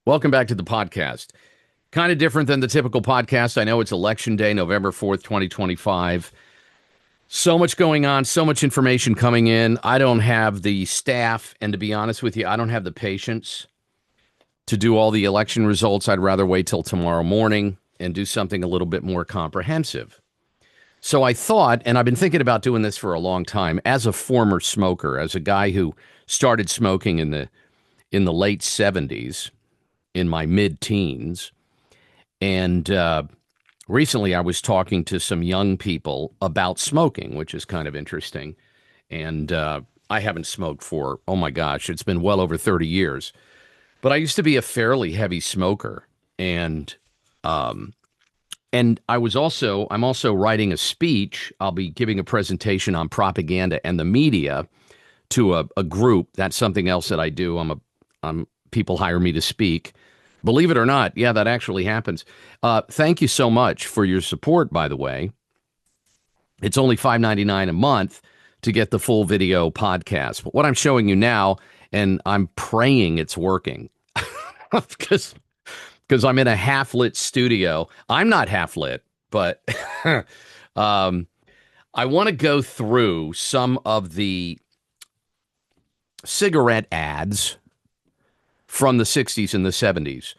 Welcome back to the podcast. Kind of different than the typical podcast. I know it's Election Day, November 4th, 2025. So much going on, so much information coming in. I don't have the staff, and to be honest with you, I don't have the patience to do all the election results. I'd rather wait till tomorrow morning and do something a little bit more comprehensive. So I thought, and I've been thinking about doing this for a long time, as a former smoker, as a guy who started smoking in the late 70s, in my mid-teens, and recently I was talking to some young people about smoking, which is kind of interesting. And I haven't smoked for, oh my gosh, it's been well over 30 years. But I used to be a fairly heavy smoker, and I'm also writing a speech. I'll be giving a presentation on propaganda and the media to a group. That's something else that I do. People hire me to speak. Believe it or not, yeah, that actually happens. Thank you so much for your support, by the way. It's only $5.99 a month to get the full video podcast. But what I'm showing you now, and I'm praying it's working, because I'm in a half-lit studio. I'm not half-lit, but I want to go through some of the cigarette ads from the 60s and the 70s.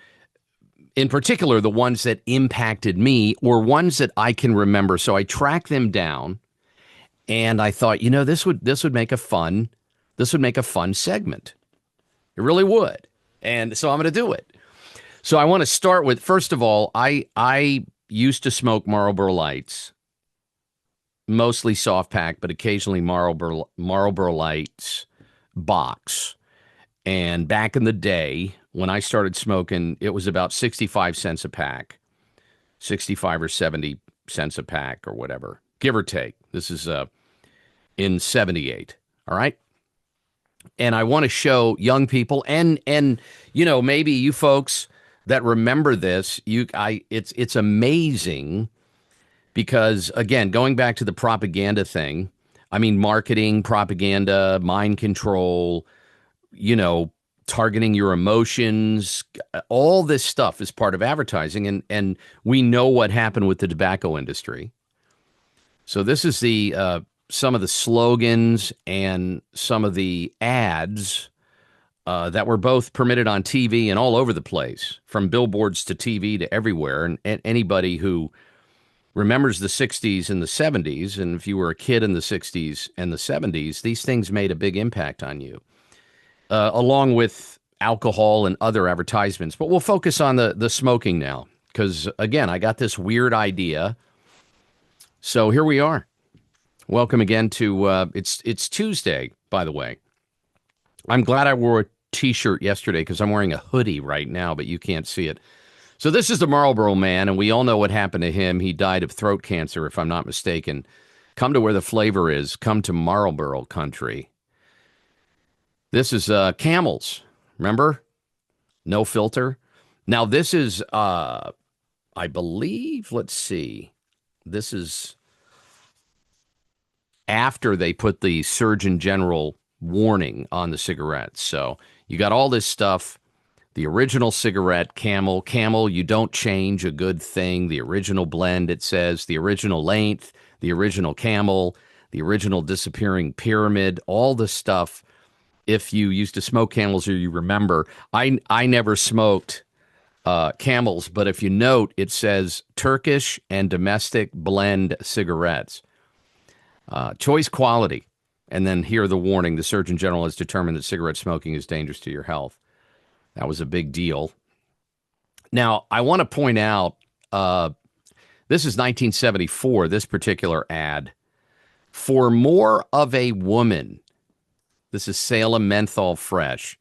In particular, the ones that impacted me or ones that I can remember. So I tracked them down, and I thought, this would make a fun segment. It really would. And so I'm going to do it. So I want to start with, first of all, I used to smoke Marlboro Lights, mostly soft pack, but occasionally Marlboro Lights box. And back in the day, when I started smoking, it was about 65 cents a pack, 65 or 70 cents a pack or whatever, give or take. This is in 78, all right? And I want to show young people and maybe you folks that remember this, it's amazing because, again, going back to the propaganda thing, I mean, marketing, propaganda, mind control, targeting your emotions, all this stuff is part of advertising. And we know what happened with the tobacco industry. So this is some of the slogans and some of the ads that were both permitted on TV and all over the place, from billboards to TV to everywhere. And anybody who remembers the 60s and the 70s, and if you were a kid in the 60s and the 70s, these things made a big impact on you. Along with alcohol and other advertisements. But we'll focus on the smoking now, because, again, I got this weird idea. So here we are. Welcome again to, it's Tuesday, by the way. I'm glad I wore a T-shirt yesterday because I'm wearing a hoodie right now, but you can't see it. So this is the Marlboro Man, and we all know what happened to him. He died of throat cancer, if I'm not mistaken. Come to where the flavor is. Come to Marlboro country. This is Camels, remember? No filter. Now, this is, I believe, let's see. This is after they put the Surgeon General warning on the cigarettes. So you got all this stuff. The original cigarette, Camel, you don't change a good thing. The original blend, it says. The original length, the original Camel, the original disappearing pyramid, all the stuff. If you used to smoke Camels or you remember, I never smoked Camels, but if you note, it says Turkish and domestic blend cigarettes. Choice quality. And then here the warning, the Surgeon General has determined that cigarette smoking is dangerous to your health. That was a big deal. Now, I want to point out, this is 1974, this particular ad. For more of a woman. This is Salem Menthol Fresh.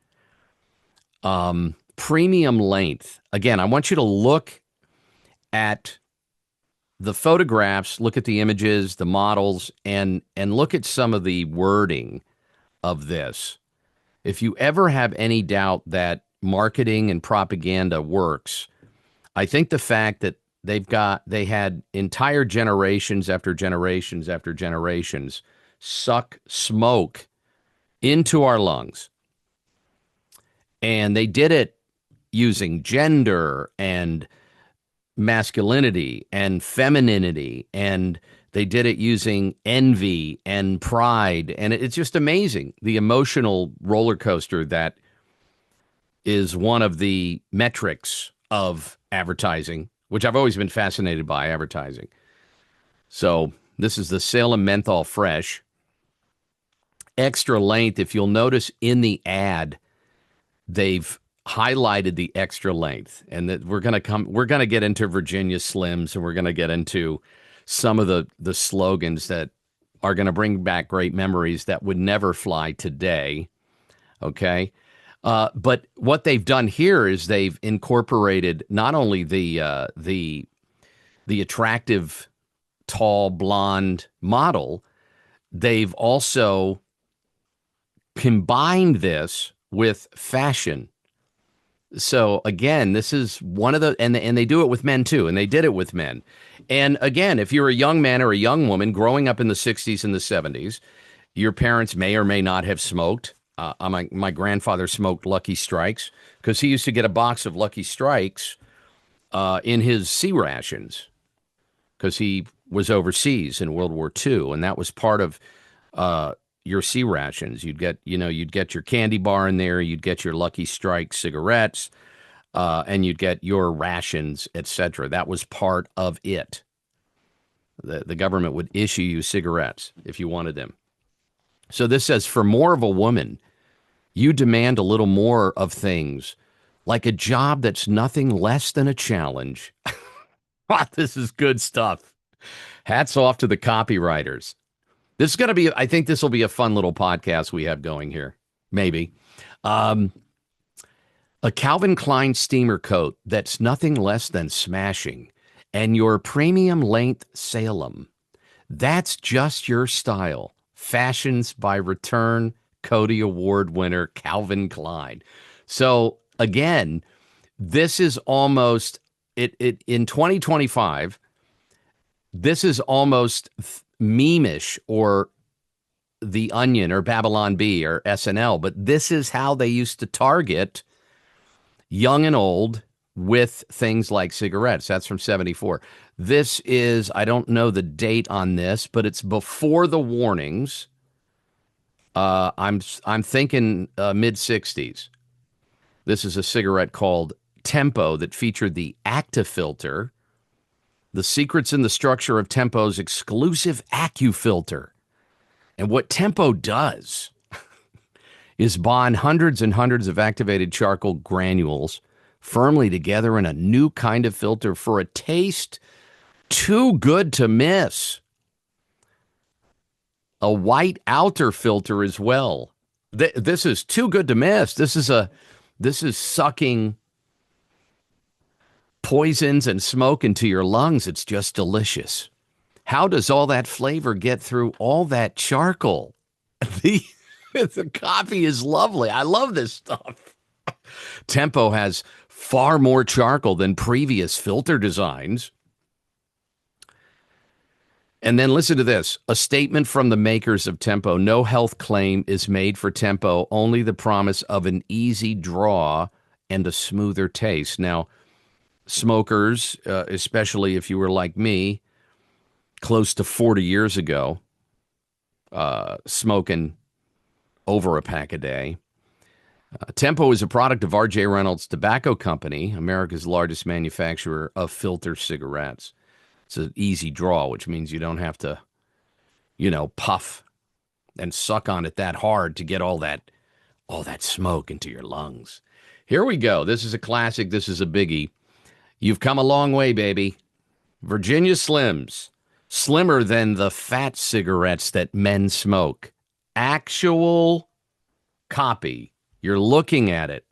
Premium length. Again, I want you to look at the photographs, look at the images, the models, and look at some of the wording of this. If you ever have any doubt that marketing and propaganda works, I think the fact that they had entire generations after generations after generations suck smoke into our lungs. And they did it using gender and masculinity and femininity, and they did it using envy and pride, and it's just amazing the emotional roller coaster that is one of the metrics of advertising, which I've always been fascinated by advertising. So this is the Salem Menthol Fresh extra length. If you'll notice in the ad, they've highlighted the extra length, and that we're going to get into Virginia Slims, and we're going to get into some of the slogans that are going to bring back great memories that would never fly today. Okay. But what they've done here is they've incorporated not only the attractive, tall, blonde model, they've also combined this with fashion. So again, this is one of the, and they do it with men too, and they did it with men. And again, if you're a young man or a young woman growing up in the 60s and the 70s, your parents may or may not have smoked. My grandfather smoked Lucky Strikes because he used to get a box of Lucky Strikes in his C rations because he was overseas in World War II, and that was part of your C rations. You'd get your candy bar in there, you'd get your Lucky Strike cigarettes, and you'd get your rations, etc. That was part of it. The government would issue you cigarettes if you wanted them. So this says, for more of a woman, you demand a little more of things, like a job that's nothing less than a challenge. This is good stuff. Hats off to the copywriters. This is going to be, I think this will be a fun little podcast we have going here. Maybe. A Calvin Klein steamer coat that's nothing less than smashing, and your premium length Salem. That's just your style. Fashions by Return Cody Award winner Calvin Klein. So again, this is almost it in 2025. This is almost meme-ish or The Onion or Babylon Bee or SNL, but this is how they used to target young and old with things like cigarettes. That's from 74. This is, I don't know the date on this, but it's before the warnings. I'm thinking mid 60s. This is a cigarette called Tempo that featured the ActiFilter. The secret's in the structure of Tempo's exclusive AccuFilter. And what Tempo does is bond hundreds and hundreds of activated charcoal granules firmly together in a new kind of filter for a taste too good to miss. A white outer filter as well. This is too good to miss. This is sucking poisons and smoke into your lungs. It's just delicious. How does all that flavor get through all that charcoal? The coffee is lovely. I love this stuff. Tempo has far more charcoal than previous filter designs. And then listen to this. A statement from the makers of Tempo. No health claim is made for Tempo, only the promise of an easy draw and a smoother taste. Now, smokers, especially if you were like me, close to 40 years ago, smoking over a pack a day. Tempo is a product of R.J. Reynolds Tobacco Company, America's largest manufacturer of filter cigarettes. It's an easy draw, which means you don't have to, puff and suck on it that hard to get all that smoke into your lungs. Here we go. This is a classic. This is a biggie. You've come a long way, baby. Virginia Slims. Slimmer than the fat cigarettes that men smoke. Actual copy. You're looking at it.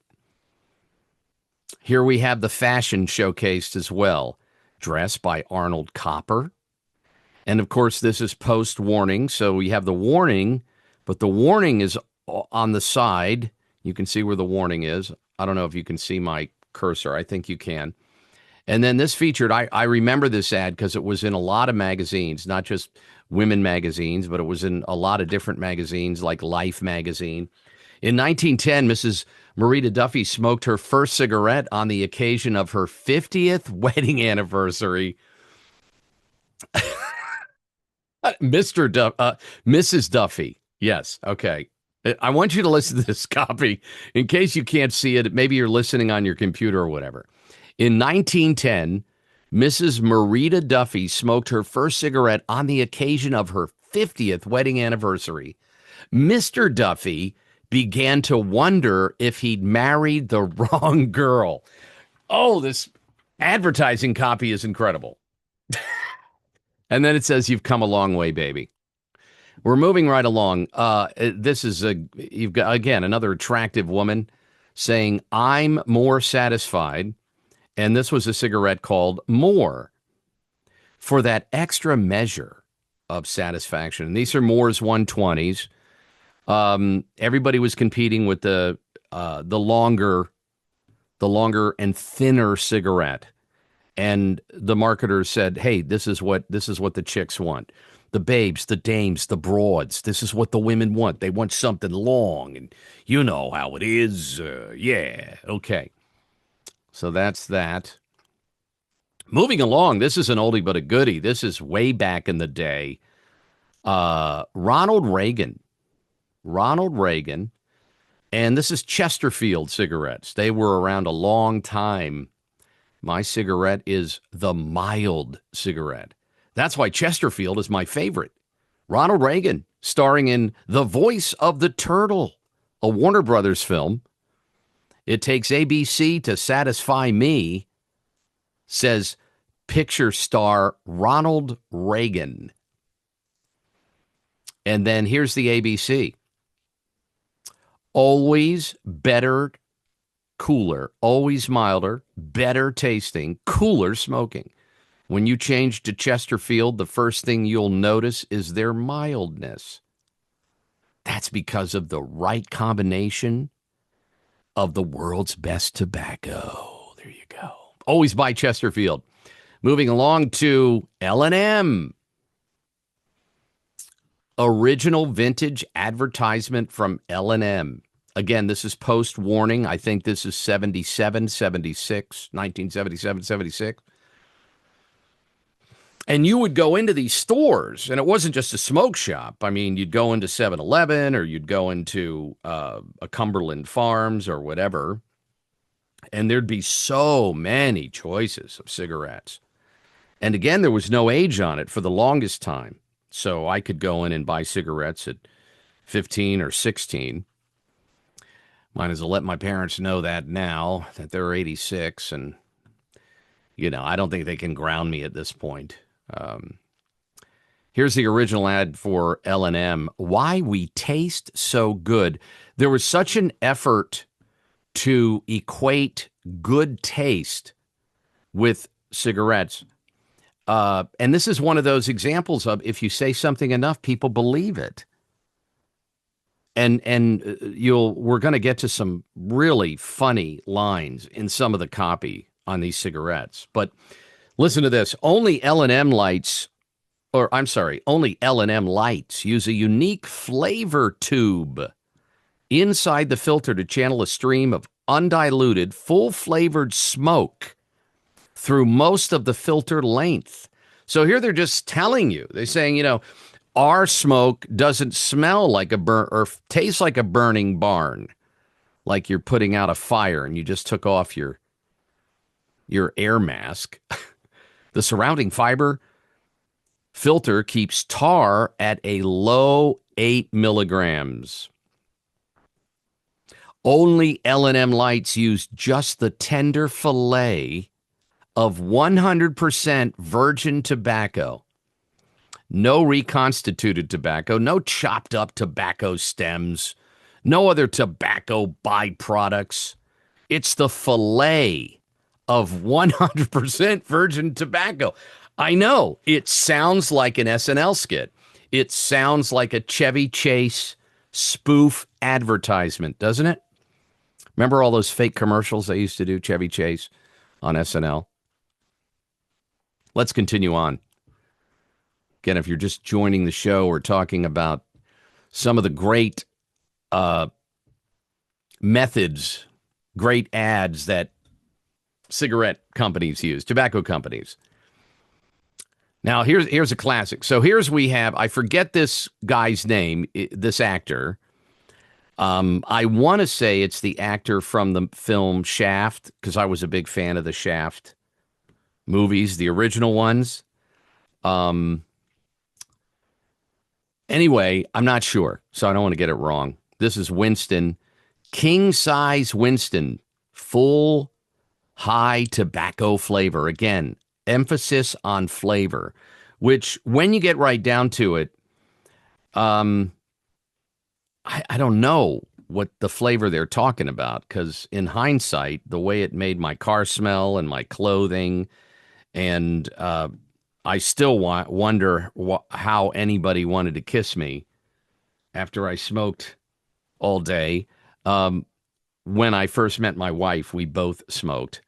Here we have the fashion showcased as well. Dress by Arnold Copper. And of course, this is post-warning. So we have the warning, but the warning is on the side. You can see where the warning is. I don't know if you can see my cursor. I think you can. And then this featured, I remember this ad because it was in a lot of magazines, not just women magazines, but it was in a lot of different magazines like Life magazine. In 1910, Mrs. Marita Duffy smoked her first cigarette on the occasion of her 50th wedding anniversary. Mr. Mrs. Duffy. Yes. Okay. I want you to listen to this copy in case you can't see it. Maybe you're listening on your computer or whatever. In 1910, Mrs. Marita Duffy smoked her first cigarette on the occasion of her 50th wedding anniversary. Mr. Duffy began to wonder if he'd married the wrong girl. Oh, this advertising copy is incredible. And then it says, "You've come a long way, baby." We're moving right along. This is you've got, again, another attractive woman saying, "I'm more satisfied." And this was a cigarette called More, for that extra measure of satisfaction. And these are Moore's 120s. Everybody was competing with the longer and thinner cigarette. And the marketers said, "Hey, this is what the chicks want. The babes, the dames, the broads. This is what the women want. They want something long, and you know how it is. Yeah, okay." So that's that. Moving along, this is an oldie but a goodie. This is way back in the day. Ronald Reagan. Ronald Reagan. And this is Chesterfield cigarettes. They were around a long time. My cigarette is the mild cigarette. That's why Chesterfield is my favorite. Ronald Reagan, starring in The Voice of the Turtle, a Warner Brothers film. "It takes ABC to satisfy me," says picture star Ronald Reagan. And then here's the ABC. "Always better, cooler, always milder, better tasting, cooler smoking. When you change to Chesterfield, the first thing you'll notice is their mildness. That's because of the right combination of the world's best tobacco." There you go. Always buy Chesterfield. Moving along to L&M. Original vintage advertisement from L&M. Again, this is post-warning. I think this is 77, 76, 1977, 76. And you would go into these stores, and it wasn't just a smoke shop. I mean, you'd go into 7-Eleven, or you'd go into a Cumberland Farms or whatever, and there'd be so many choices of cigarettes. And again, there was no age on it for the longest time. So I could go in and buy cigarettes at 15 or 16. Might as well let my parents know that now, that they're 86, and, I don't think they can ground me at this point. Here's the original ad for L&M. "Why we taste so good." There was such an effort to equate good taste with cigarettes. And this is one of those examples of, if you say something enough, people believe it. And we're going to get to some really funny lines in some of the copy on these cigarettes. But listen to this. Only L&M lights use a unique flavor tube inside the filter to channel a stream of undiluted, full-flavored smoke through most of the filter length. So here they're just telling you. They're saying, our smoke doesn't smell like or taste like a burning barn, like you're putting out a fire and you just took off your air mask. The surrounding fiber filter keeps tar at a low 8 milligrams. Only L&M lights use just the tender fillet of 100% virgin tobacco. No reconstituted tobacco, no chopped up tobacco stems, no other tobacco byproducts. It's the fillet of 100% virgin tobacco. I know, it sounds like an SNL skit. It sounds like a Chevy Chase spoof advertisement, doesn't it? Remember all those fake commercials they used to do, Chevy Chase, on SNL? Let's continue on. Again, if you're just joining the show, we're talking about some of the great methods great ads that cigarette companies use, tobacco companies. Now, here's a classic. So we have, I forget this guy's name, this actor. I want to say it's the actor from the film Shaft, because I was a big fan of the Shaft movies, the original ones. Um, anyway, I'm not sure, so I don't want to get it wrong. This is Winston, king size Winston, full high tobacco flavor. Again, emphasis on flavor, which when you get right down to it, I don't know what the flavor they're talking about, because in hindsight, the way it made my car smell and my clothing, and I still wonder how anybody wanted to kiss me after I smoked all day. When I first met my wife, we both smoked,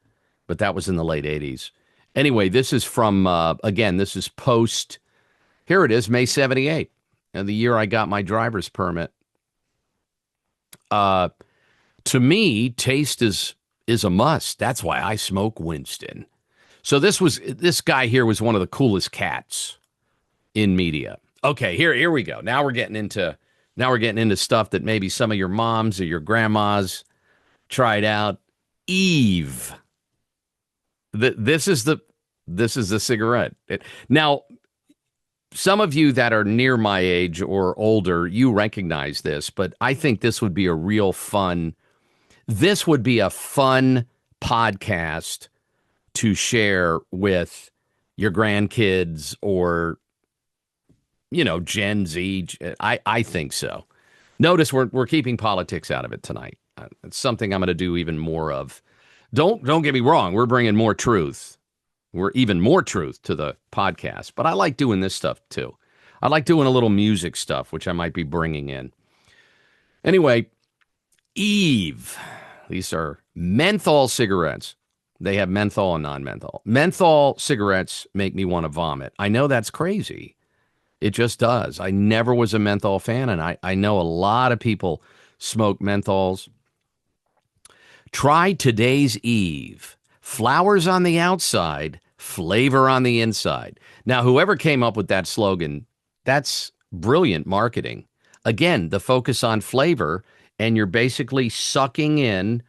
but that was in the late 80s. Anyway, this is from, again, this is post, here it is, May 78, and the year I got my driver's permit. To me, taste is a must. That's why I smoke Winston. So this guy here was one of the coolest cats in media. Okay, here we go. Now we're getting into stuff that maybe some of your moms or your grandmas tried out. Eve. This is the cigarette. Now, some of you that are near my age or older, you recognize this, but I think this would be a fun podcast to share with your grandkids or, Gen Z. I think so. Notice we're keeping politics out of it tonight. It's something I'm going to do even more of. Don't get me wrong. We're bringing more truth. We're even more truth to the podcast. But I like doing this stuff, too. I like doing a little music stuff, which I might be bringing in. Anyway, Eve. These are menthol cigarettes. They have menthol and non-menthol. Menthol cigarettes make me want to vomit. I know that's crazy. It just does. I never was a menthol fan, and I know a lot of people smoke menthols. Try today's Eve. Flowers on the outside, flavor on the inside. Now, whoever came up with that slogan, that's brilliant marketing. Again, the focus on flavor, and you're basically sucking in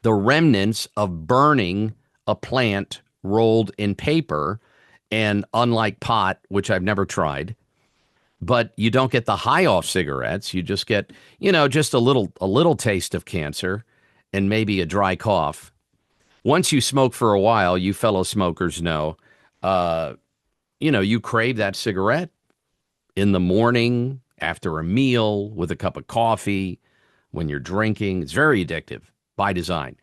the remnants of burning a plant rolled in paper. And unlike pot, which I've never tried, but you don't get the high off cigarettes. You just get, just a little taste of cancer and maybe a dry cough. Once you smoke for a while, you fellow smokers know, you crave that cigarette in the morning, after a meal, with a cup of coffee, when you're drinking. It's very addictive by design.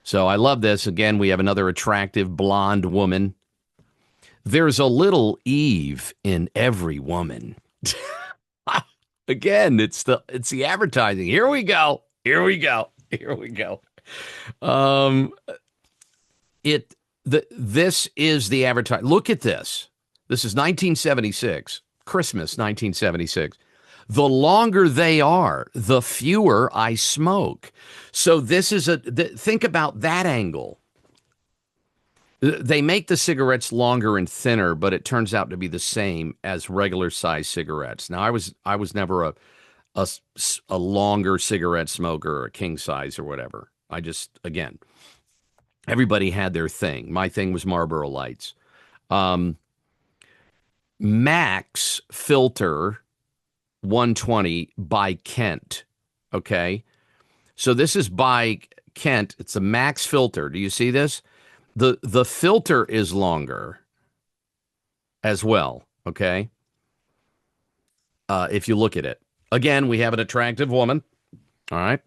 So I love this. Again, we have another attractive blonde woman. There's a little Eve in every woman. Again, it's the advertising. Here we go. This is the advertising. Look at this. This is 1976, Christmas 1976. The longer they are, the fewer I smoke. So this is think about that angle. They make the cigarettes longer and thinner, but it turns out to be the same as regular size cigarettes. Now, I was never a longer cigarette smoker or a king size or whatever. I just, again, everybody had their thing. My thing was Marlboro Lights. Max Filter 120 by Kent. Okay. So this is by Kent. It's a Max Filter. Do you see this? The filter is longer as well. Okay. If you look at it. Again, we have an attractive woman. All right.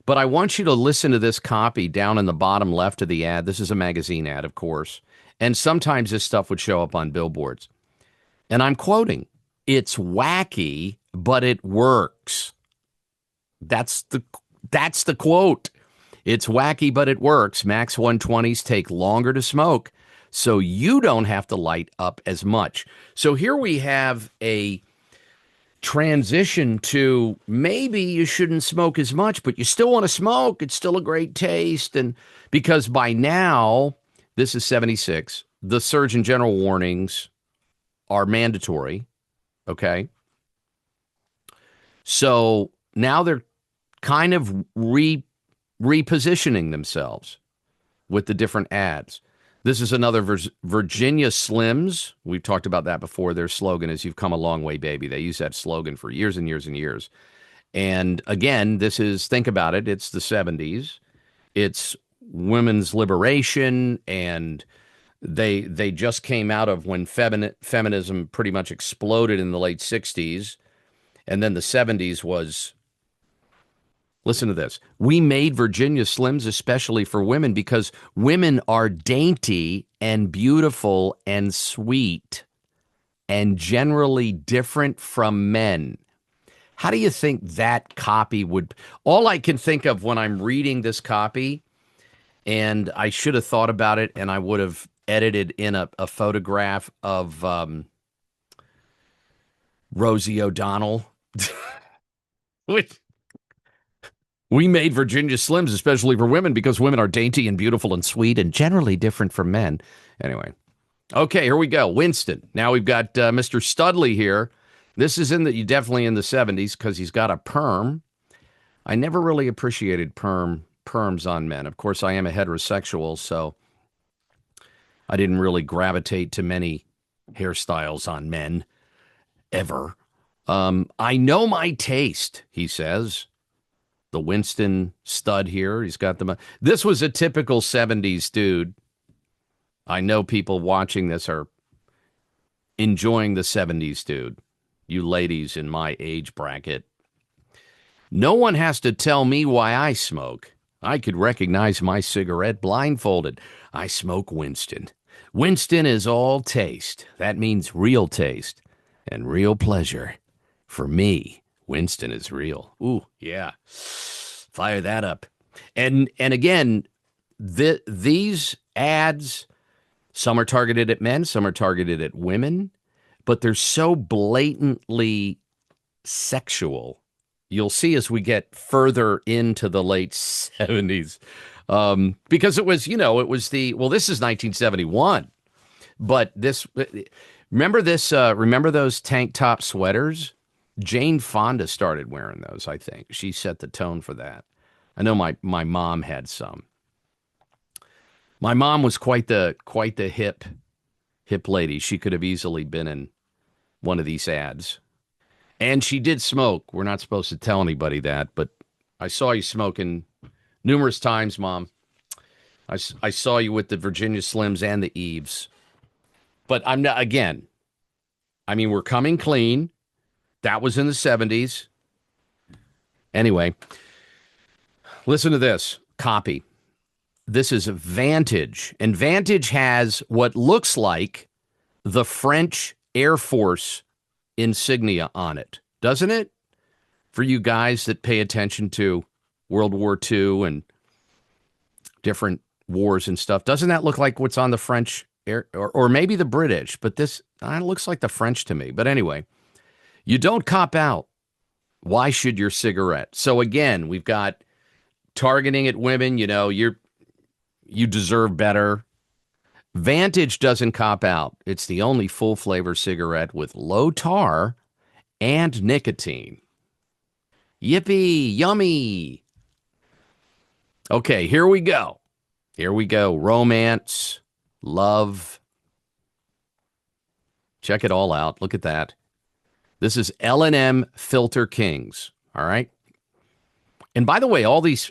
But I want you to listen to this copy down in the bottom left of the ad. This is a magazine ad, of course. And sometimes this stuff would show up on billboards. And I'm quoting, "It's wacky, but it works." That's the quote. It's wacky, but it works. Max 120s take longer to smoke, so you don't have to light up as much. So here we have a transition to maybe you shouldn't smoke as much, but you still want to smoke. It's still a great taste. And because by now, this is 76, the Surgeon General warnings are mandatory. Okay. So now they're kind of repositioning themselves with the different ads. This is another Virginia Slims. We've talked about that before. Their slogan is "You've come a long way, baby." They use that slogan for years and years and years. And again, this is, think about it, it's the 70s. It's women's liberation, and they just came out of when feminism pretty much exploded in the late 60s. And then the 70s was, listen to this. We made Virginia Slims especially for women because women are dainty and beautiful and sweet and generally different from men. How do you think that copy would? All I can think of when I'm reading this copy, and I should have thought about it, and I would have edited in a photograph of Rosie O'Donnell. Which we made Virginia Slims especially for women because women are dainty and beautiful and sweet and generally different from men. Anyway, okay, here we go. Winston. Now we've got Mr. Studley here. This is definitely in the 70s because he's got a perm. I never really appreciated perms on men. Of course, I am a heterosexual, so I didn't really gravitate to many hairstyles on men ever. I know my taste, he says. The Winston stud here. He's got the. This was a typical 70s dude. I know people watching this are enjoying the 70s dude. You ladies in my age bracket. No one has to tell me why I smoke. I could recognize my cigarette blindfolded. I smoke Winston. Winston is all taste. That means real taste and real pleasure. For me, Winston is real. Ooh, yeah. Fire that up. And again, these ads, some are targeted at men, some are targeted at women, but they're so blatantly sexual. You'll see as we get further into the late 70s. Because it was, this is 1971, but remember those tank top sweaters? Jane Fonda started wearing those, I think. She set the tone for that. I know my mom had some. My mom was quite the hip lady. She could have easily been in one of these ads. And she did smoke. We're not supposed to tell anybody that, but I saw you smoking numerous times, Mom. I saw you with the Virginia Slims and the Eves. But I'm not, again, I mean, we're coming clean. That was in the 70s. Anyway, listen to this copy. This is Vantage. And Vantage has what looks like the French Air Force insignia on it, doesn't it? For you guys that pay attention to World War II and different wars and stuff, doesn't that look like what's on the French air, or maybe the British? But this looks like the French to me. But anyway, you don't cop out. Why should your cigarette? So again, we've got targeting at women. You deserve better. Vantage doesn't cop out. It's the only full flavor cigarette with low tar and nicotine. Yippee, yummy. Okay, here we go. Here we go. Romance, love. Check it all out. Look at that. This is L&M Filter Kings. All right. And by the way, all these,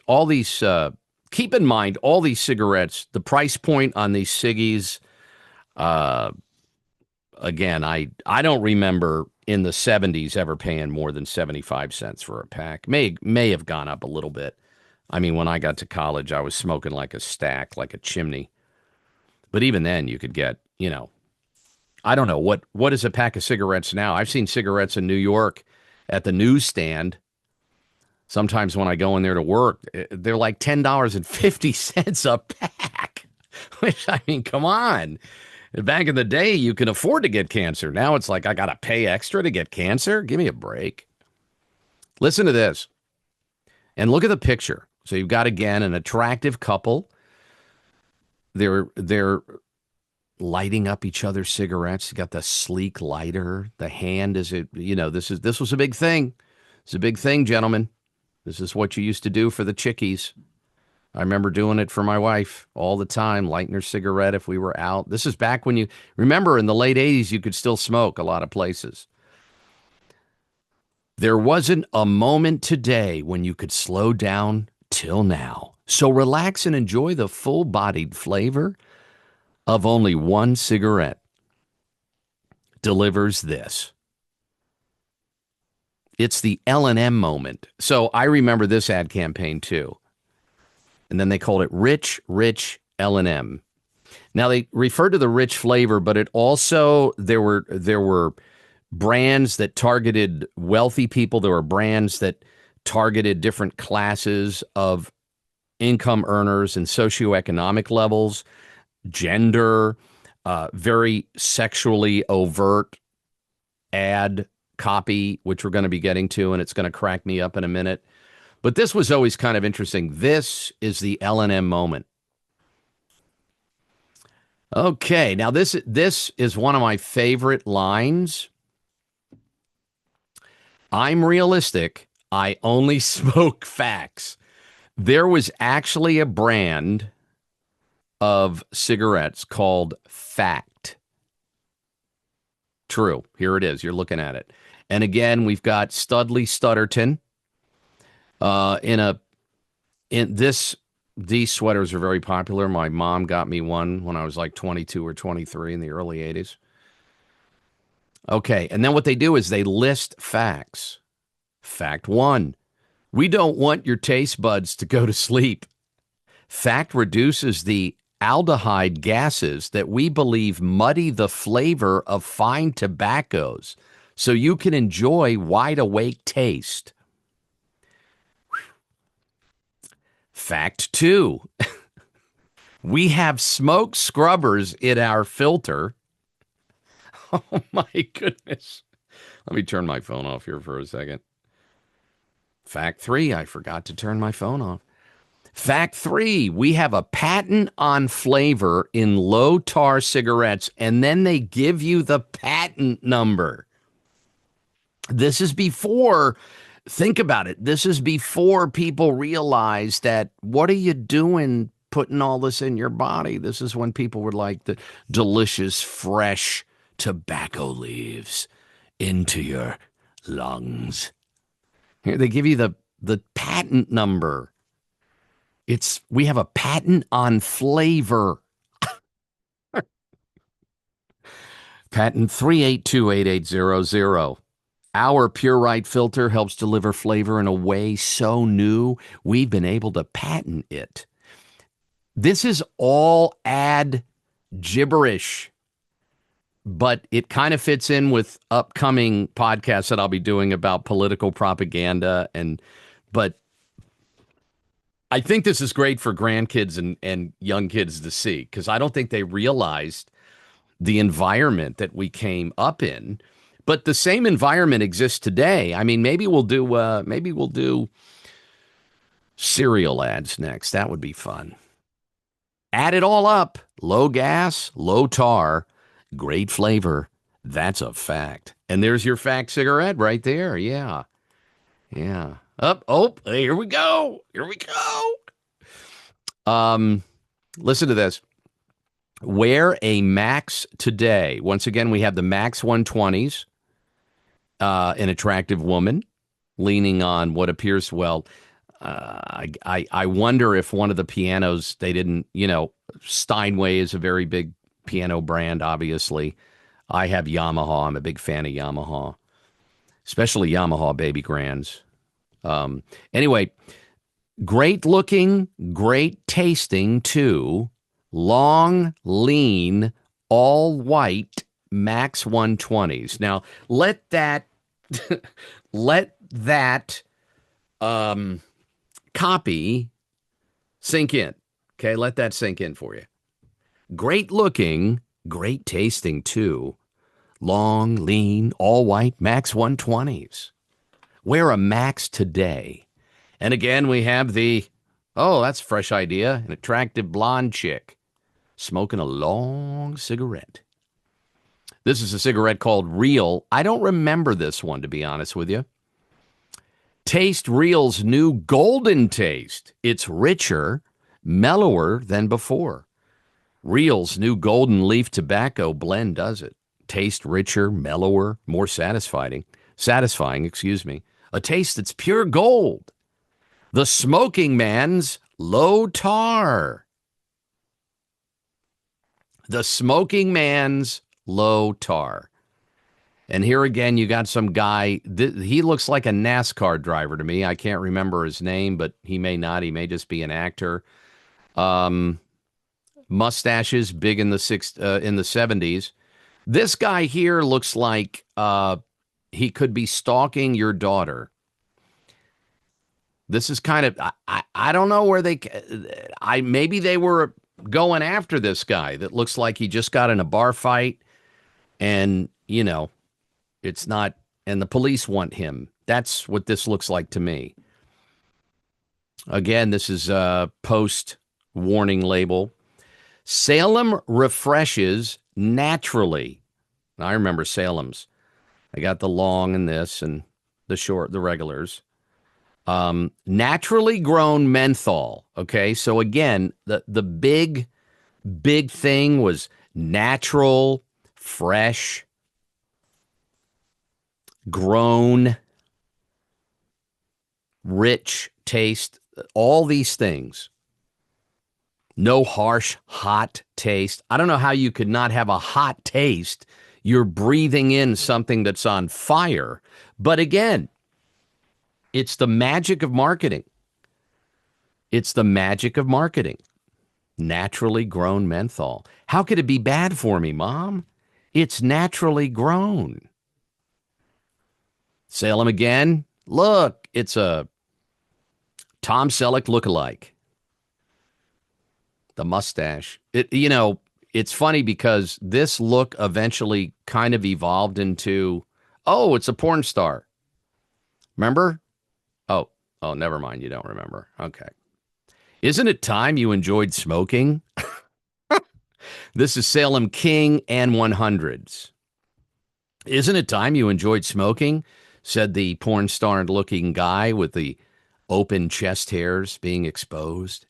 keep in mind, all these cigarettes, the price point on these Ciggies, again, I don't remember in the 70s ever paying more than 75 cents for a pack. May have gone up a little bit. I mean, when I got to college, I was smoking like a stack, like a chimney. But even then, you could get, I don't know, what is a pack of cigarettes now? I've seen cigarettes in New York at the newsstand. Sometimes when I go in there to work, they're like $10.50 a pack. Which, I mean, come on. Back in the day, you can afford to get cancer. Now it's like, I got to pay extra to get cancer? Give me a break. Listen to this and look at the picture. So you've got, again, an attractive couple. They're lighting up each other's cigarettes. You got the sleek lighter. The hand is it, this was a big thing. It's a big thing, gentlemen. This is what you used to do for the chickies. I remember doing it for my wife all the time, lighting her cigarette if we were out. This is back when remember in the late 80s, you could still smoke a lot of places. There wasn't a moment today when you could slow down till now. So relax and enjoy the full-bodied flavor of only one cigarette. Delivers this. It's the L&M moment. So I remember this ad campaign too. And then they called it Rich, Rich L&M. Now they referred to the rich flavor, but it also, there were brands that targeted wealthy people. There were brands that targeted different classes of income earners and socioeconomic levels, gender, very sexually overt ad copy, which we're going to be getting to, and it's going to crack me up in a minute. But this was always kind of interesting. This is the L&M moment. Okay, now this is one of my favorite lines. I'm realistic. I only smoke facts. There was actually a brand of cigarettes called Fact. True. Here it is. You're looking at it. And again, we've got Studley Stutterton. These sweaters are very popular. My mom got me one when I was like 22 or 23 in the early 80s. Okay, and then what they do is they list facts. Fact 1, we don't want your taste buds to go to sleep. Fact reduces the aldehyde gases that we believe muddy the flavor of fine tobaccos so you can enjoy wide-awake taste. Fact 2, we have smoke scrubbers in our filter. Oh, my goodness. Let me turn my phone off here for a second. Fact 3, I forgot to turn my phone off. Fact 3, we have a patent on flavor in low tar cigarettes, and then they give you the patent number. This is before, think about it, this is before people realize that, what are you doing putting all this in your body? This is when people were like, the delicious, fresh tobacco leaves into your lungs. Here, they give you the patent number. We have a patent on flavor. Patent 3828800. Our Pure Right filter helps deliver flavor in a way so new, we've been able to patent it. This is all ad gibberish, but it kind of fits in with upcoming podcasts that I'll be doing about political propaganda. But I think this is great for grandkids and young kids to see, because I don't think they realized the environment that we came up in. But the same environment exists today. I mean, maybe we'll do cereal ads next. That would be fun. Add it all up. Low gas, low tar, great flavor. That's a fact. And there's your fact cigarette right there. Yeah. Yeah. Here we go. Here we go. Listen to this. Wear a Max today. Once again, we have the Max 120s. An attractive woman leaning on what appears, I wonder if one of the pianos, they didn't, Steinway is a very big piano brand, obviously. I have Yamaha. I'm a big fan of Yamaha, especially Yamaha baby grands. Anyway, great looking, great tasting too. Long, lean, all white Max 120s. Now, let that copy sink in. Okay, let that sink in for you. Great looking, Great tasting, too. Long, lean, all white, Max 120s. Wear a Max today. And again, we have oh, that's a fresh idea, an attractive blonde chick smoking a long cigarette. This is a cigarette called Real. I don't remember this one, to be honest with you. Taste Real's new golden taste. It's richer, mellower than before. Real's new golden leaf tobacco blend does it. Taste richer, mellower, more satisfying, excuse me. A taste that's pure gold. The Smoking Man's Low Tar. The Smoking Man's Low Tar. And here again, you got some guy. He looks like a NASCAR driver to me. I can't remember his name, but he may not. He may just be an actor. Mustaches, big in the 70s. This guy here looks like he could be stalking your daughter. This is kind of I don't know where maybe they were going after this guy that looks like he just got in a bar fight, and it's not, and the police want him. That's what this looks like to me. Again, this is a post warning label. Salem refreshes naturally. I remember Salem's. I got the long and this and the short, the regulars. Naturally grown menthol. Okay, so again, the big thing was natural, fresh, grown, rich taste. All these things. No harsh, hot taste. I don't know how you could not have a hot taste. You're breathing in something that's on fire. But again, it's the magic of marketing. It's the magic of marketing. Naturally grown menthol. How could it be bad for me, Mom? It's naturally grown. Salem again. Look, it's a Tom Selleck lookalike. The mustache. It's funny because this look eventually kind of evolved into, oh, it's a porn star. Remember? Oh, never mind. You don't remember. Okay. Isn't it time you enjoyed smoking? This is Salem King and 100s. Isn't it time you enjoyed smoking? Said the porn star looking guy with the open chest hairs being exposed.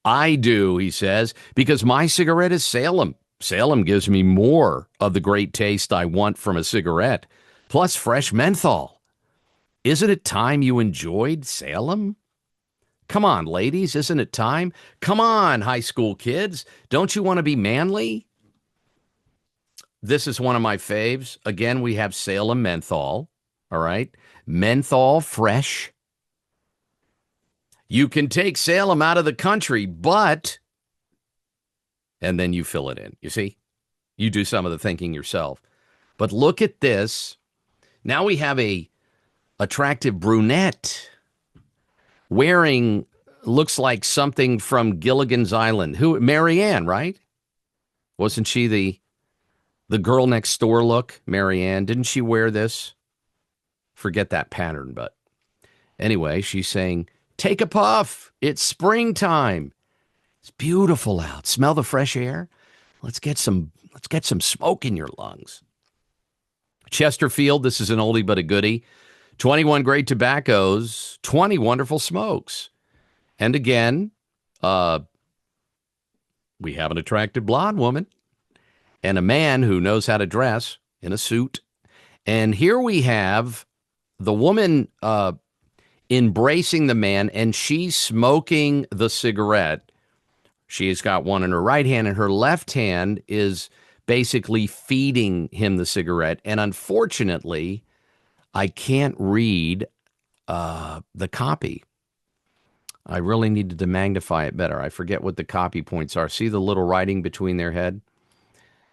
I do, he says, because my cigarette is Salem. Salem gives me more of the great taste I want from a cigarette, plus fresh menthol. Isn't it time you enjoyed Salem? Come on, ladies, isn't it time? Come on, high school kids. Don't you want to be manly? This is one of my faves. Again, we have Salem menthol, all right? Menthol fresh. You can take Salem out of the country, but, and then you fill it in. You see? You do some of the thinking yourself. But look at this. Now we have a attractive brunette wearing, looks like something from Gilligan's Island. Marianne, right? Wasn't she the girl next door look? Marianne, didn't she wear this? Forget that pattern, but anyway, she's saying, take a puff. It's springtime. It's beautiful out. Smell the fresh air. Let's get some smoke in your lungs. Chesterfield, this is an oldie but a goodie. 21 great tobaccos, 20 wonderful smokes. And again, we have an attractive blonde woman and a man who knows how to dress in a suit. And here we have the woman embracing the man, and she's smoking the cigarette. She's got one in her right hand, and her left hand is basically feeding him the cigarette. And unfortunately, I can't read the copy. I really needed to magnify it better. I forget what the copy points are. See the little writing between their head?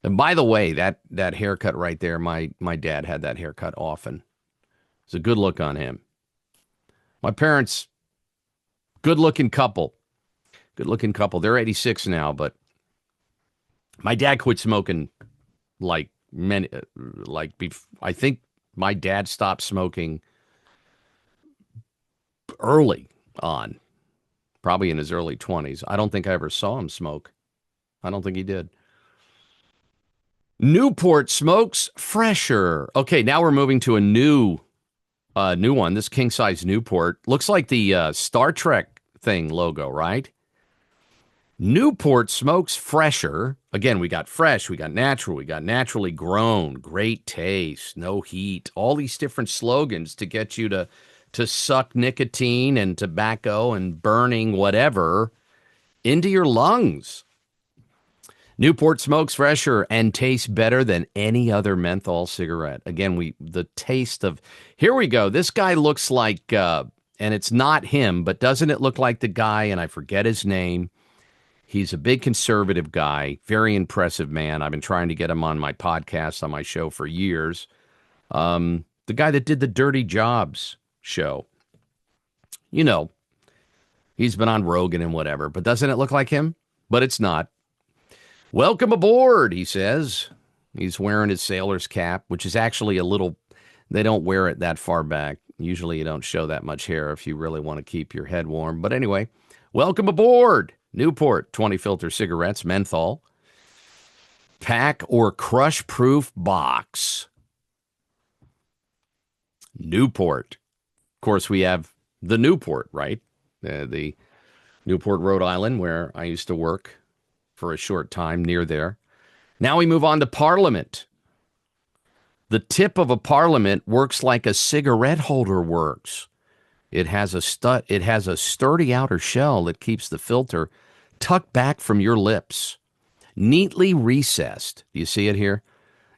And by the way, that haircut right there, my dad had that haircut often. It's a good look on him. My parents, good-looking couple. Good-looking couple. They're 86 now, but my dad quit smoking like many, I think my dad stopped smoking early on, probably in his early 20s. I don't think I ever saw him smoke. I don't think he did. Newport smokes fresher. Okay, now we're moving to a new one. This king size Newport looks like the Star Trek thing logo, right? Newport smokes fresher. Again, we got fresh, we got natural, we got naturally grown, great taste, no heat. All these different slogans to get you to suck nicotine and tobacco and burning whatever into your lungs. Newport smokes fresher and tastes better than any other menthol cigarette. Again, the taste of here we go. This guy looks like and it's not him, but doesn't it look like the guy, and I forget his name. He's a big conservative guy, very impressive man. I've been trying to get him on my podcast, on my show for years. The guy that did the Dirty Jobs show. You know, he's been on Rogan and whatever, but doesn't it look like him? But it's not. Welcome aboard, he says. He's wearing his sailor's cap, which is actually a little, they don't wear it that far back. Usually you don't show that much hair if you really want to keep your head warm. But anyway, welcome aboard. Newport 20 filter cigarettes, menthol, pack or crush proof box. Newport. Of course, we have the Newport, right? The Newport, Rhode Island, where I used to work for a short time near there. Now we move on to Parliament. The tip of a Parliament works like a cigarette holder works. It has a sturdy outer shell that keeps the filter tucked back from your lips, neatly recessed. Do you see it here?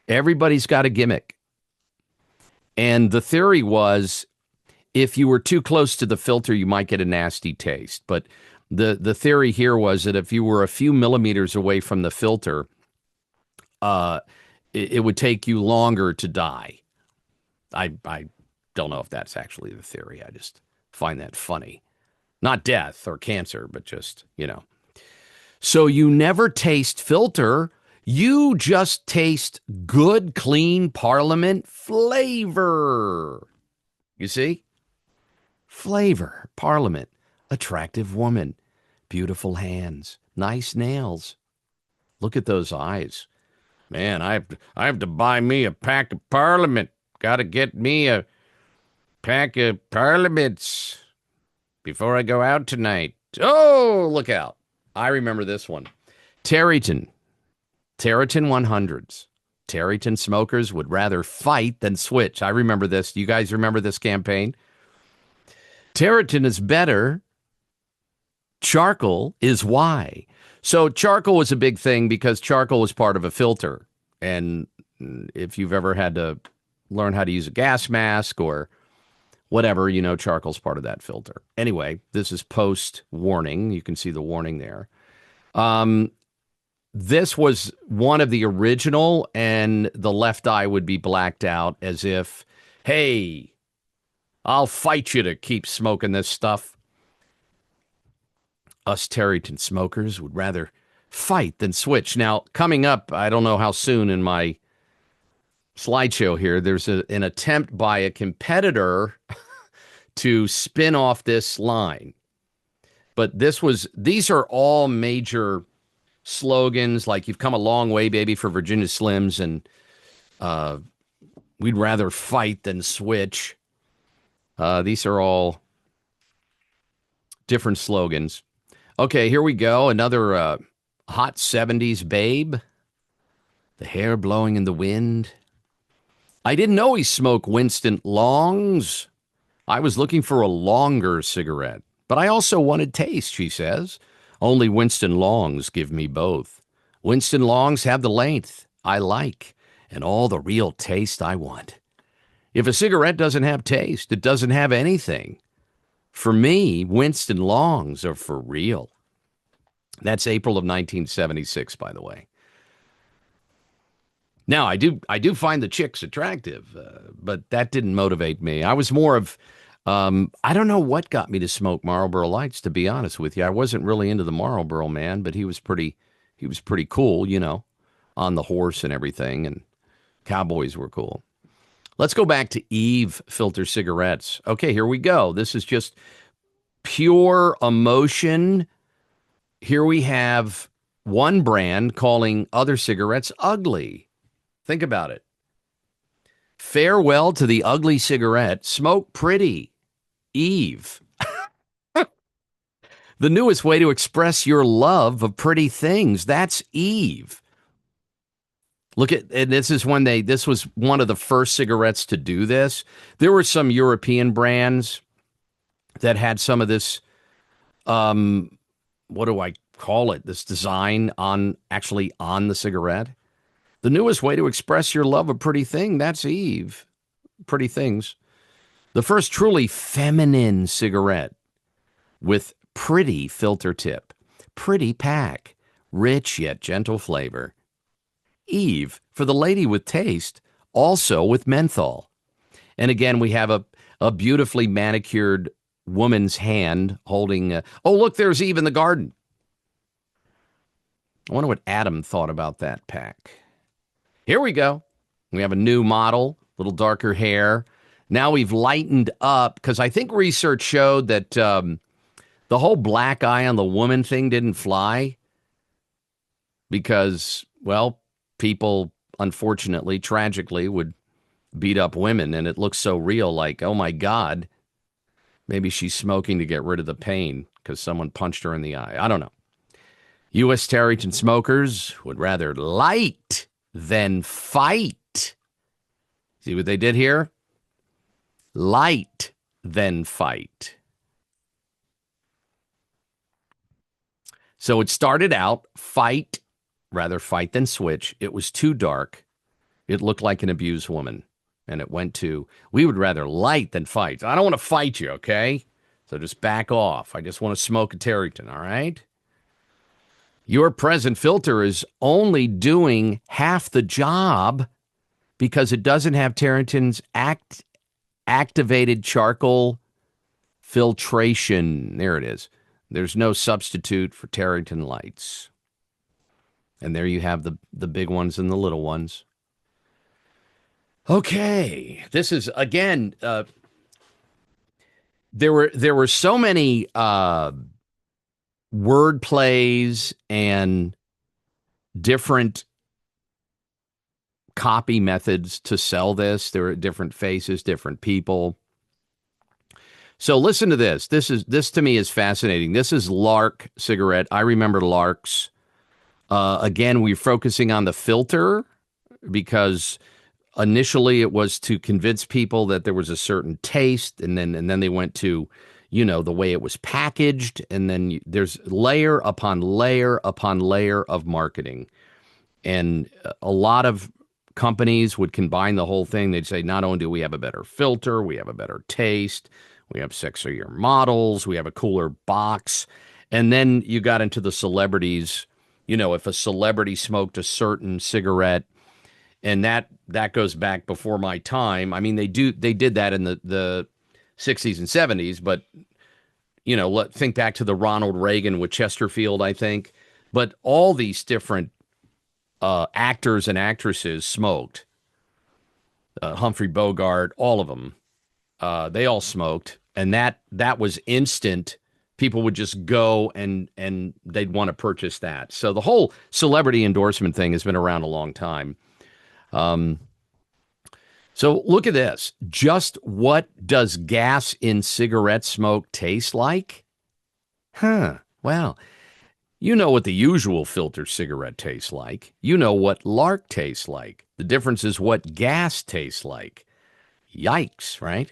Everybody's got a gimmick. And the theory was if you were too close to the filter, you might get a nasty taste. But the theory here was that if you were a few millimeters away from the filter, it would take you longer to die. I don't know if that's actually the theory. I just find that funny. Not death or cancer, but just, So you never taste filter. You just taste good, clean Parliament flavor. You see? Flavor, Parliament, attractive woman, beautiful hands, nice nails. Look at those eyes. Man, I have to buy me a pack of Parliament. Got to get me a pack of Parliaments before I go out tonight. Oh, look out. I remember this one. Terryton 100s. Terryton smokers would rather fight than switch. I remember this. Do you guys remember this campaign? Terryton is better. Charcoal is why. So charcoal was a big thing because charcoal was part of a filter. And if you've ever had to learn how to use a gas mask or whatever, charcoal's part of that filter. Anyway, this is post warning. You can see the warning there. This was one of the original, and the left eye would be blacked out as if, hey, I'll fight you to keep smoking this stuff. Us Terryton smokers would rather fight than switch. Now, coming up, I don't know how soon in my slideshow here, there's an attempt by a competitor to spin off this line. But these are all major slogans, like you've come a long way, baby, for Virginia Slims, and we'd rather fight than switch. These are all different slogans. Okay, here we go. Another hot 70s babe. The hair blowing in the wind. I didn't know he smoked Winston Longs. I was looking for a longer cigarette, but I also wanted taste, she says. Only Winston Longs give me both. Winston Longs have the length I like and all the real taste I want. If a cigarette doesn't have taste, it doesn't have anything. For me, Winston Longs are for real. That's April of 1976, by the way. Now, I do find the chicks attractive, but that didn't motivate me. I was more of, I don't know what got me to smoke Marlboro Lights, to be honest with you. I wasn't really into the Marlboro man, but he was pretty cool, on the horse and everything, and cowboys were cool. Let's go back to Eve filter cigarettes. Okay, here we go. This is just pure emotion. Here we have one brand calling other cigarettes ugly. Think about it. Farewell to the ugly cigarette. Smoke pretty. Eve. The newest way to express your love of pretty things. That's Eve. Look at, and this was one of the first cigarettes to do this. There were some European brands that had some of this, what do I call it? This design actually on the cigarette. The newest way to express your love of pretty thing. That's Eve. Pretty things. The first truly feminine cigarette with pretty filter tip, pretty pack, rich yet gentle flavor. Eve, for the lady with taste, also with menthol. And again, we have a beautifully manicured woman's hand holding, oh, look, there's Eve in the garden. I wonder what Adam thought about that pack. Here we go. We have a new model, little darker hair. Now we've lightened up, because I think research showed that the whole black eye on the woman thing didn't fly because, well, people, unfortunately, tragically, would beat up women, and it looks so real, like, oh my God, maybe she's smoking to get rid of the pain because someone punched her in the eye. I don't know. U.S. Tareyton smokers would rather light than fight. See what they did here? Light than fight. So it started out rather fight than switch. It was too dark. It looked like an abused woman. And it went to, we would rather light than fight. I don't want to fight you, okay? So just back off. I just want to smoke a Tareyton, all right? Your present filter is only doing half the job because it doesn't have Tareyton's activated charcoal filtration. There it is. There's no substitute for Tareyton lights. And there you have the big ones and the little ones. Okay, this is, again, there were so many word plays and different copy methods to sell this. There are different faces, different people. So listen to this. This to me is fascinating. This is Lark cigarette. I remember Larks. Again, we're focusing on the filter because initially it was to convince people that there was a certain taste, and then they went to, the way it was packaged, and then there's layer upon layer upon layer of marketing. And a lot of companies would combine the whole thing. They'd say, not only do we have a better filter, we have a better taste, we have sexier models, we have a cooler box. And then you got into the celebrities. If a celebrity smoked a certain cigarette, and that goes back before my time. I mean, they did that in the 60s and 70s, but think back to the Ronald Reagan with Chesterfield, I think. But all these different actors and actresses smoked. Humphrey Bogart, all of them, they all smoked, and that was instant. People would just go and they'd want to purchase that. So the whole celebrity endorsement thing has been around a long time. So look at this. Just what does gas in cigarette smoke taste like? Well, you know what the usual filter cigarette tastes like. You know what Lark tastes like. The difference is what gas tastes like. Yikes, right?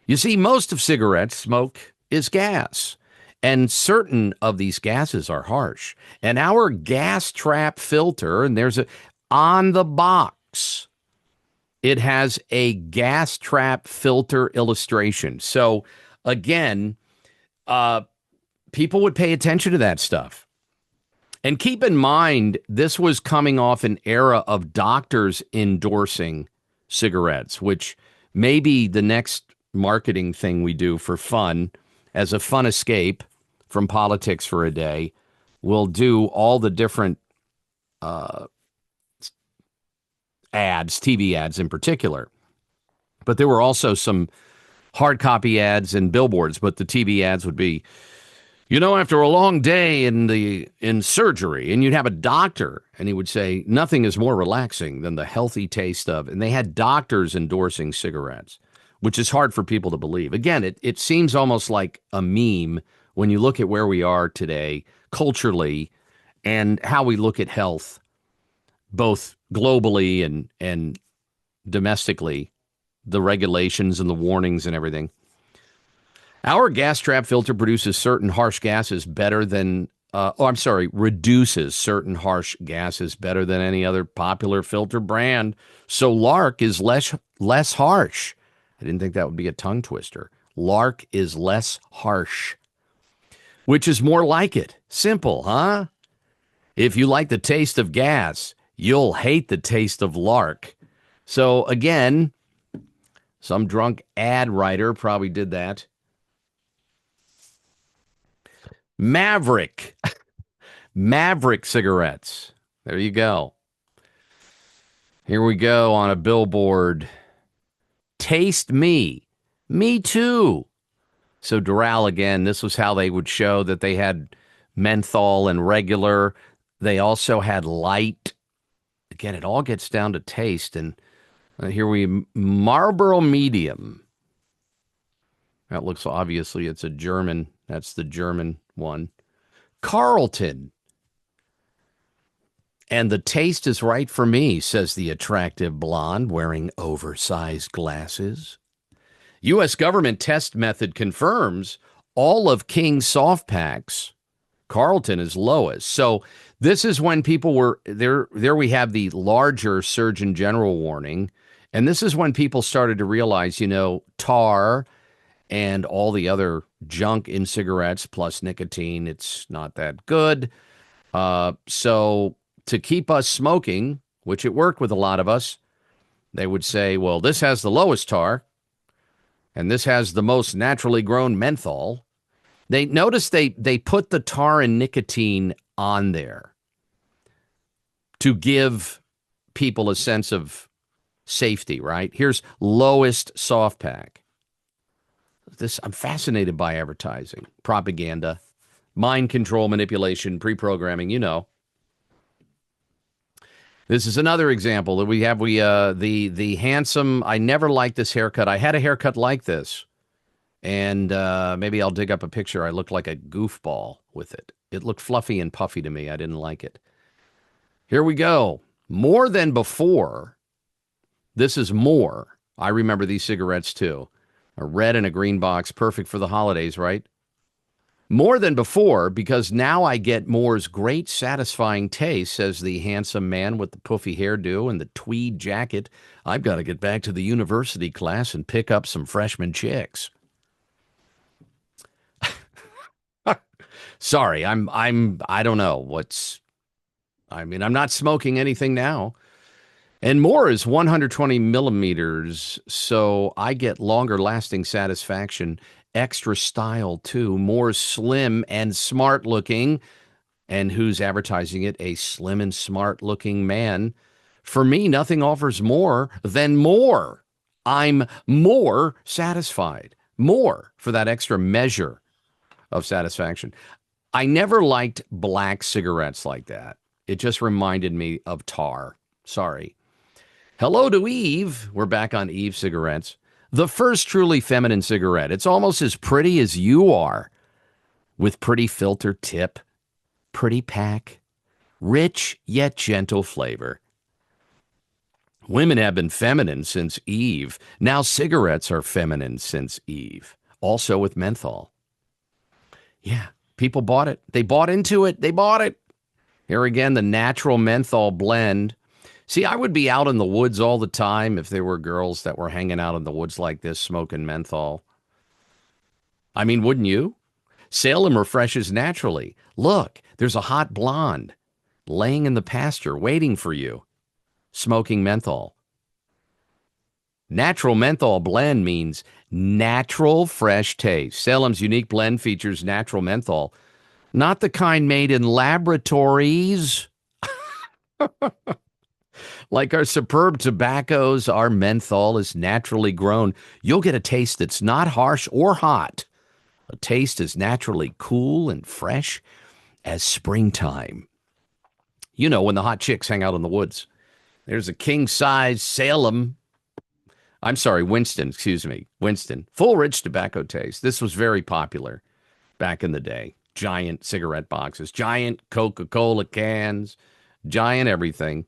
You see, most of cigarette smoke is gas, and certain of these gases are harsh. And our gas trap filter, and there's on the box, it has a gas trap filter illustration. So again, people would pay attention to that stuff. And keep in mind, this was coming off an era of doctors endorsing cigarettes, which may be the next marketing thing we do for fun, as a fun escape from politics for a day. We'll do all the different ads, TV ads in particular. But there were also some hard copy ads and billboards, but the TV ads would be, after a long day in surgery, and you'd have a doctor, and he would say, nothing is more relaxing than the healthy taste of, and they had doctors endorsing cigarettes, which is hard for people to believe. Again, it seems almost like a meme when you look at where we are today culturally and how we look at health, both globally and domestically, the regulations and the warnings and everything. Our gas trap filter produces certain harsh gases better than, reduces certain harsh gases better than any other popular filter brand. So Lark is less harsh. I didn't think that would be a tongue twister. Lark is less harsh, which is more like it. Simple, huh? If you like the taste of gas, you'll hate the taste of Lark. So again, some drunk ad writer probably did that. Maverick. Maverick cigarettes. There you go. Here we go on a billboard. Taste me. Me too. So Doral, again, this was how they would show that they had menthol and regular. They also had light. Again, it all gets down to taste. And here Marlboro Medium. That looks, obviously, it's a German. That's the German one. Carlton. And the taste is right for me, says the attractive blonde wearing oversized glasses. U.S. government test method confirms all of King's soft packs. Carlton is lowest. So this is when people were there. There we have the larger Surgeon General warning. And this is when people started to realize, tar and all the other junk in cigarettes plus nicotine, it's not that good. So to keep us smoking, which it worked with a lot of us, they would say, well, this has the lowest tar and this has the most naturally grown menthol. They put the tar and nicotine on there to give people a sense of safety, right? Here's lowest soft pack. I'm fascinated by advertising, propaganda, mind control, manipulation, pre-programming, This is another example that we have. The handsome, I never liked this haircut. I had a haircut like this. And maybe I'll dig up a picture. I looked like a goofball with it. It looked fluffy and puffy to me. I didn't like it. Here we go. More than before. This is more. I remember these cigarettes too. A red and a green box, perfect for the holidays, right? More than before, because now I get Moore's great satisfying taste, says the handsome man with the puffy hairdo and the tweed jacket. I've got to get back to the university class and pick up some freshman chicks. Sorry, I don't know I'm not smoking anything now. And more is 120 millimeters, so I get longer lasting satisfaction, extra style too, more slim and smart looking. And who's advertising it? A slim and smart looking man. For me, nothing offers more than more. I'm more satisfied, more for that extra measure of satisfaction. I never liked black cigarettes like that. It just reminded me of tar. Sorry. Hello to Eve. We're back on Eve cigarettes. The first truly feminine cigarette. It's almost as pretty as you are, with pretty filter tip, pretty pack, rich yet gentle flavor. Women have been feminine since Eve. Now cigarettes are feminine since Eve. Also with menthol. Yeah, people bought it. They bought into it. They bought it. Here again, the natural menthol blend. See, I would be out in the woods all the time if there were girls that were hanging out in the woods like this, smoking menthol. I mean, wouldn't you? Salem refreshes naturally. Look, there's a hot blonde laying in the pasture waiting for you, smoking menthol. Natural menthol blend means natural fresh taste. Salem's unique blend features natural menthol, not the kind made in laboratories. Like our superb tobaccos, our menthol is naturally grown. You'll get a taste that's not harsh or hot. A taste as naturally cool and fresh as springtime. You know, when the hot chicks hang out in the woods. There's a king size Salem. I'm sorry, Winston, excuse me. Winston. Full rich tobacco taste. This was very popular back in the day. Giant cigarette boxes, giant Coca-Cola cans, giant everything.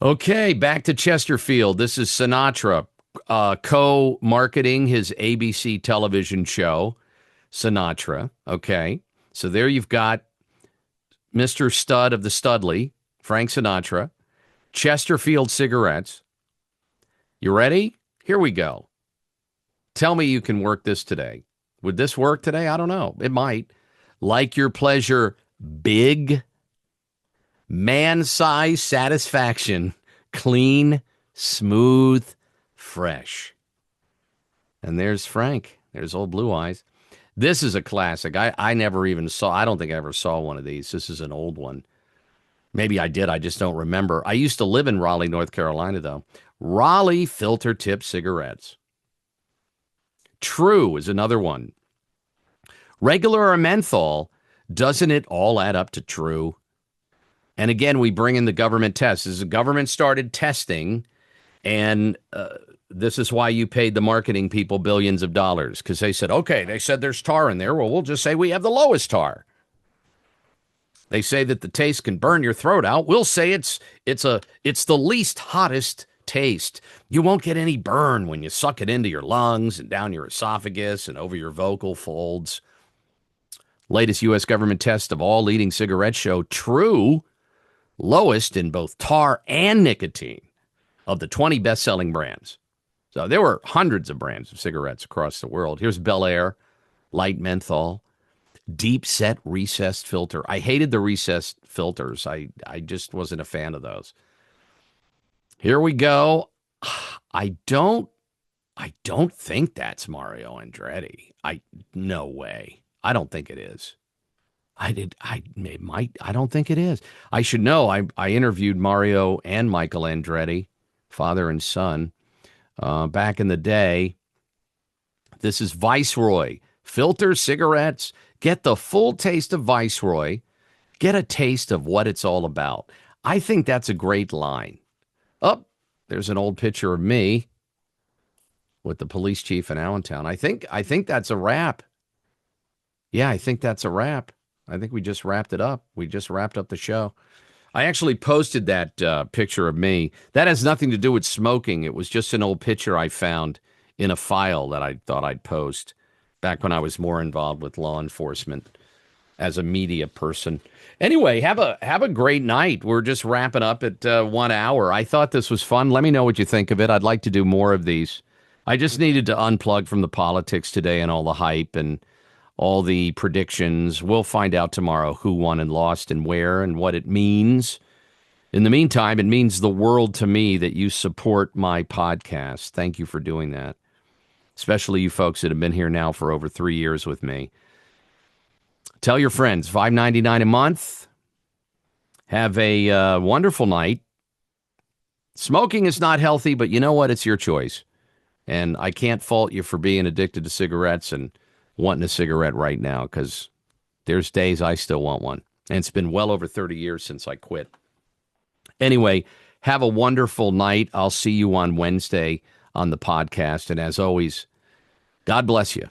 Okay, back to Chesterfield. This is Sinatra co-marketing his ABC television show, Sinatra. Okay, so there you've got Mr. Stud of the Studley, Frank Sinatra, Chesterfield cigarettes. You ready? Here we go. Tell me you can work this today. Would this work today? I don't know. It might. Like your pleasure, big, man-size satisfaction, clean, smooth, fresh. And there's Frank. There's old Blue Eyes. This is a classic. I never even saw, I don't think I ever saw one of these. This is an old one. Maybe I did. I just don't remember. I used to live in Raleigh, North Carolina, though. Raleigh filter tip cigarettes. True is another one. Regular or menthol, doesn't it all add up to true? And again, we bring in the government tests. As the government started testing, and this is why you paid the marketing people billions of dollars, because they said, okay, they said there's tar in there. Well, we'll just say we have the lowest tar. They say that the taste can burn your throat out. We'll say it's the least hottest taste. You won't get any burn when you suck it into your lungs and down your esophagus and over your vocal folds. Latest U.S. government test of all leading cigarettes show true lowest in both tar and nicotine of the 20 best-selling brands. So there were hundreds of brands of cigarettes across the world. Here's Bel Air, light menthol, deep set recessed filter. I hated the recessed filters. I just wasn't a fan of those. Here we go. I don't think that's Mario Andretti. No way. I don't think it is. I don't think it is. I should know. I interviewed Mario and Michael Andretti, father and son, back in the day. This is Viceroy. Filter cigarettes. Get the full taste of Viceroy. Get a taste of what it's all about. I think that's a great line. Oh, there's an old picture of me with the police chief in Allentown. I think that's a wrap. Yeah, I think that's a wrap. I think we just wrapped it up. We just wrapped up the show. I actually posted that picture of me. That has nothing to do with smoking. It was just an old picture I found in a file that I thought I'd post back when I was more involved with law enforcement as a media person. Anyway, have a great night. We're just wrapping up at 1 hour. I thought this was fun. Let me know what you think of it. I'd like to do more of these. I just needed to unplug from the politics today and all the hype and all the predictions. We'll find out tomorrow who won and lost and where and what it means. In the meantime, it means the world to me that you support my podcast. Thank you for doing that, especially you folks that have been here now for over 3 years with me. Tell your friends, $5.99 a month. Have a wonderful night. Smoking is not healthy, but you know what? It's your choice. And I can't fault you for being addicted to cigarettes and wanting a cigarette right now, because there's days I still want one. And it's been well over 30 years since I quit. Anyway, have a wonderful night. I'll see you on Wednesday on the podcast. And as always, God bless you.